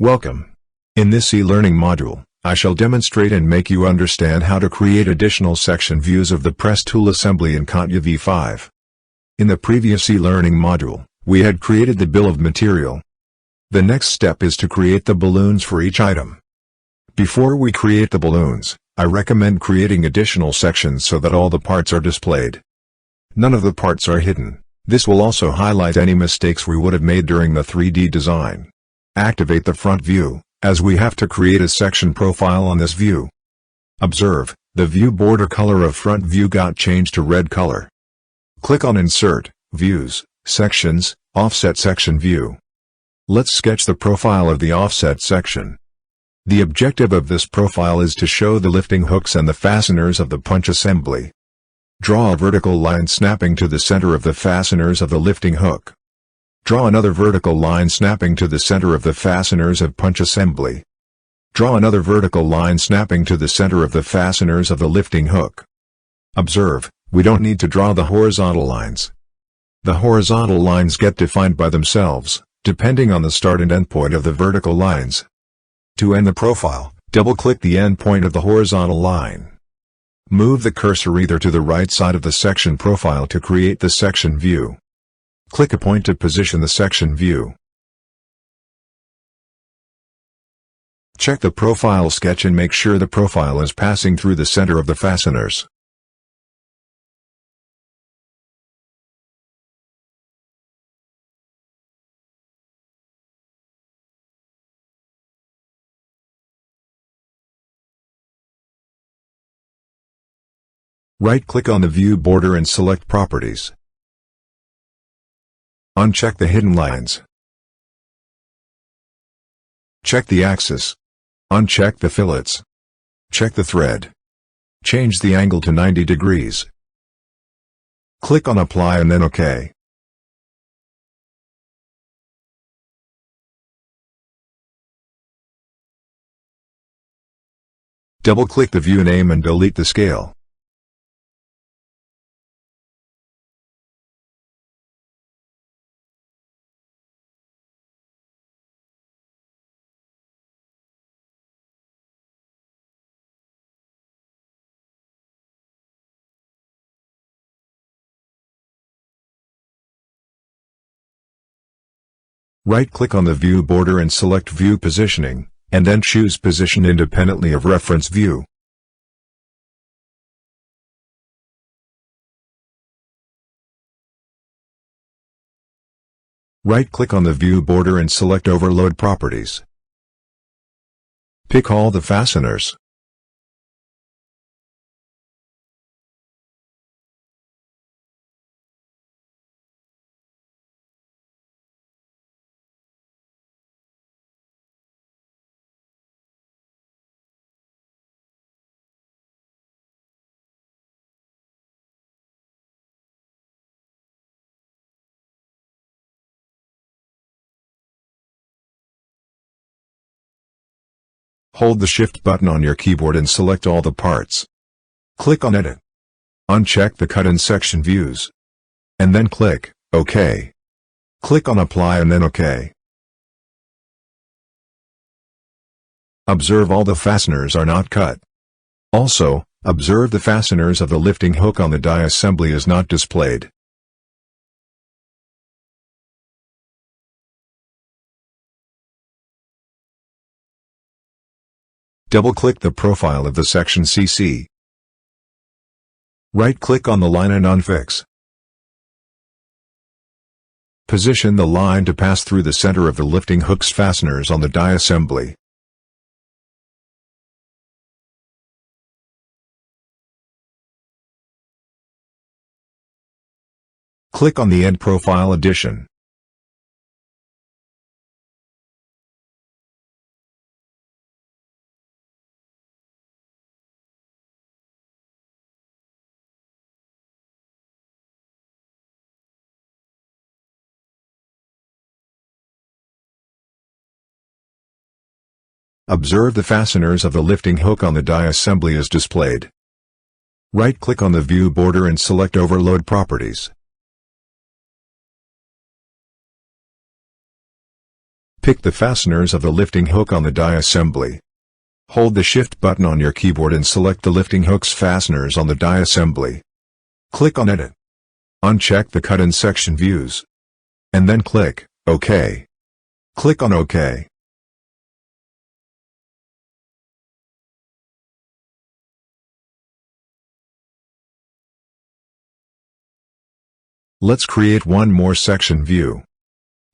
Welcome. In this e-learning module, I shall demonstrate and make you understand how to create additional section views of the press tool assembly in CONTIA V5. In the previous e-learning module, we had created the bill of material. The next step is to create the balloons for each item. Before we create the balloons, I recommend creating additional sections so that all the parts are displayed. None of the parts are hidden. This will also highlight any mistakes we would have made during the 3D design. Activate the front view, as we have to create a section profile on this view. Observe, the view border color of front view got changed to red color. Click on Insert, Views, Sections, Offset Section View. Let's sketch the profile of the offset section. The objective of this profile is to show the lifting hooks and the fasteners of the punch assembly. Draw a vertical line snapping to the center of the fasteners of the lifting hook. Draw another vertical line snapping to the center of the fasteners of punch assembly. Draw another vertical line snapping to the center of the fasteners of the lifting hook. Observe, we don't need to draw the horizontal lines. The horizontal lines get defined by themselves, depending on the start and end point of the vertical lines. To end the profile, double-click the end point of the horizontal line. Move the cursor either to the right side of the section profile to create the section view. Click a point to position the section view. Check the profile sketch and make sure the profile is passing through the center of the fasteners. Right-click on the view border and select Properties. Uncheck the hidden lines. Check the axis. Uncheck the fillets. Check the thread. Change the angle to 90 degrees. Click on Apply and then OK. Double-click the view name and delete the scale. Right-click on the view border and select View Positioning, and then choose Position independently of Reference View. Right-click on the view border and select Overload Properties. Pick all the fasteners. Hold the Shift button on your keyboard and select all the parts. Click on Edit. Uncheck the Cut in Section Views. And then click OK. Click on Apply and then OK. Observe all the fasteners are not cut. Also, observe the fasteners of the lifting hook on the die assembly is not displayed. Double-click the profile of the section CC. Right-click on the line and unfix. Position the line to pass through the center of the lifting hook's fasteners on the die assembly. Click on the End Profile Addition. Observe the fasteners of the lifting hook on the die assembly is displayed. Right-click on the view border and select Overload Properties. Pick the fasteners of the lifting hook on the die assembly. Hold the Shift button on your keyboard and select the lifting hook's fasteners on the die assembly. Click on Edit. Uncheck the Cut in Section Views. And then click OK. Click on OK. Let's create one more section view.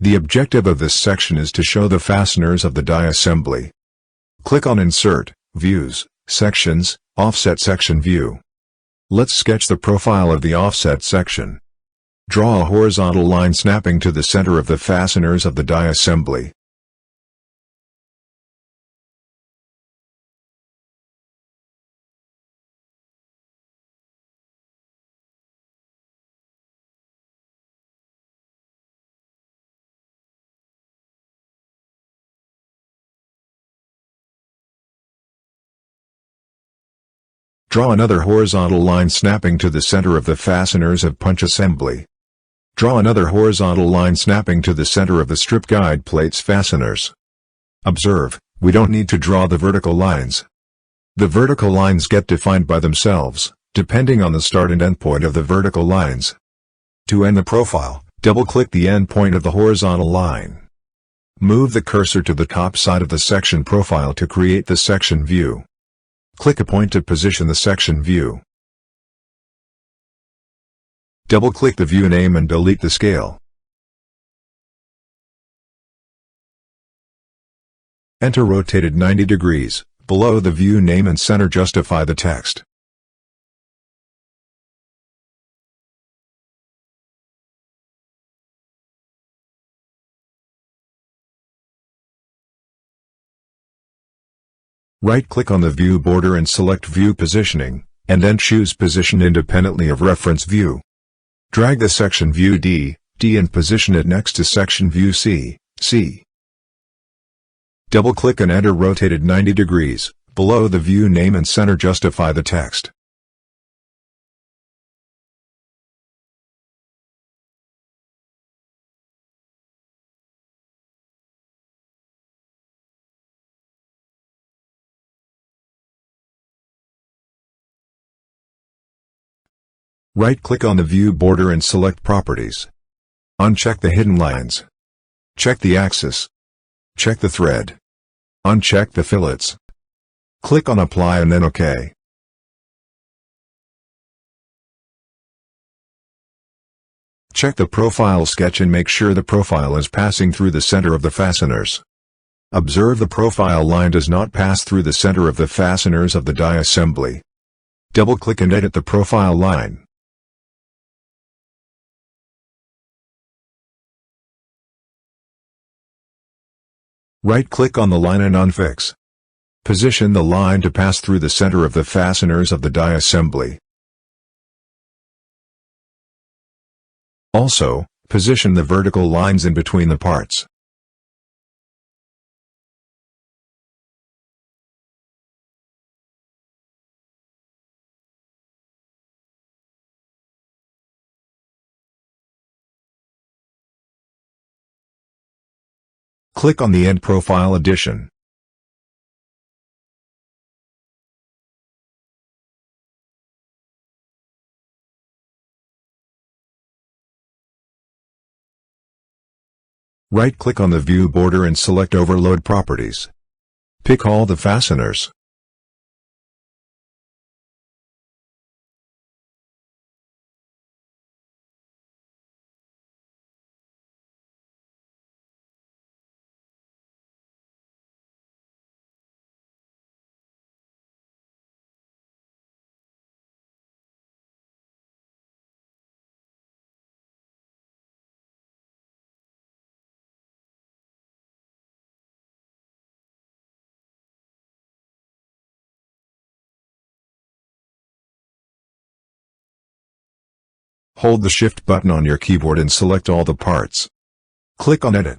The objective of this section is to show the fasteners of the die assembly. Click on Insert, Views, Sections, Offset Section View. Let's sketch the profile of the offset section. Draw a horizontal line snapping to the center of the fasteners of the die assembly. Draw another horizontal line snapping to the center of the fasteners of punch assembly. Draw another horizontal line snapping to the center of the strip guide plates fasteners. Observe, we don't need to draw the vertical lines. The vertical lines get defined by themselves, depending on the start and end point of the vertical lines. To end the profile, double-click the end point of the horizontal line. Move the cursor to the top side of the section profile to create the section view. Click a point to position the section view. Double-click the view name and delete the scale. Enter rotated 90 degrees, below the view name and center justify the text. Right-click on the view border and select View Positioning, and then choose Position independently of Reference View. Drag the section view D and position it next to section view C. Double-click and enter rotated 90 degrees, below the view name and center justify the text. Right-click on the view border and select Properties. Uncheck the hidden lines. Check the axis. Check the thread. Uncheck the fillets. Click on Apply and then OK. Check the profile sketch and make sure the profile is passing through the center of the fasteners. Observe the profile line does not pass through the center of the fasteners of the die assembly. Double-click and edit the profile line. Right-click on the line and unfix. Position the line to pass through the center of the fasteners of the die assembly. Also, position the vertical lines in between the parts. Click on the End Profile Addition. Right-click on the view border and select Overload Properties. Pick all the fasteners. Hold the Shift button on your keyboard and select all the parts. Click on Edit.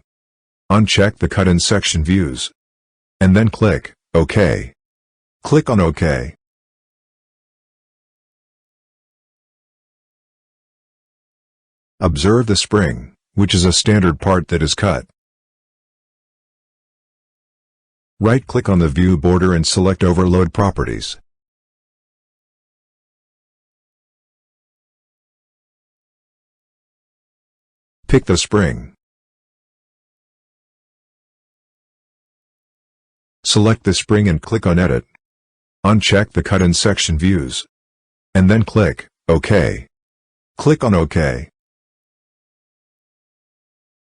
Uncheck the Cut in Section Views. And then click OK. Click on OK. Observe the spring, which is a standard part that is cut. Right-click on the view border and select Overload Properties. Pick the spring. Select the spring and click on Edit. Uncheck the Cut in Section Views. And then click OK. Click on OK.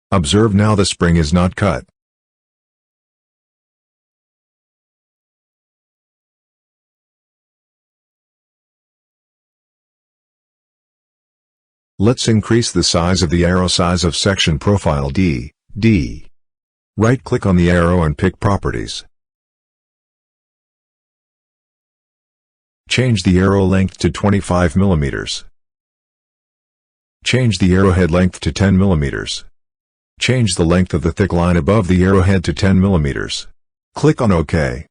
Observe now the spring is not cut. Let's increase the size of the arrow size of section profile D. Right-click on the arrow and pick Properties. Change the arrow length to 25 mm. Change the arrowhead length to 10 mm. Change the length of the thick line above the arrowhead to 10 mm. Click on OK.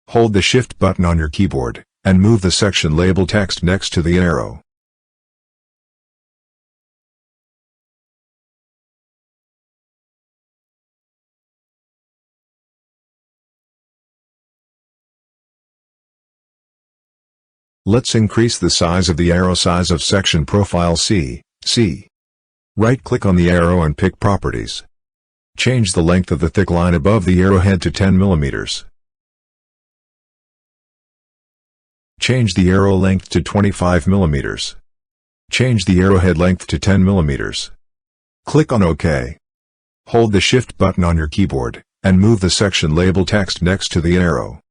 Hold the Shift button on your keyboard, and move the section label text next to the arrow. Let's increase the size of the arrow size of section profile C. Right-click on the arrow and pick Properties. Change the length of the thick line above the arrowhead to 10 mm. Change the arrow length to 25 mm. Change the arrowhead length to 10 mm. Click on OK. Hold the Shift button on your keyboard, and move the section label text next to the arrow.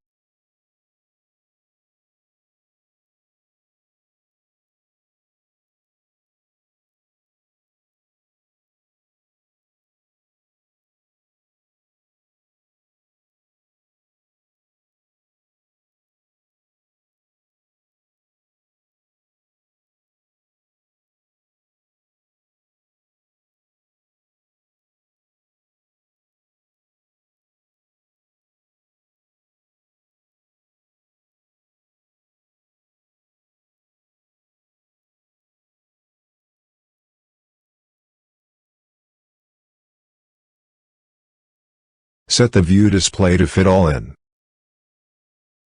Set the view display to fit all in.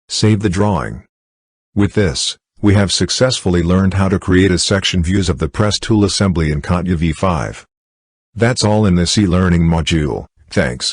Save the drawing. With this, we have successfully learned how to create a section views of the press tool assembly in CONTIA V5. That's all in this e-learning module. Thanks.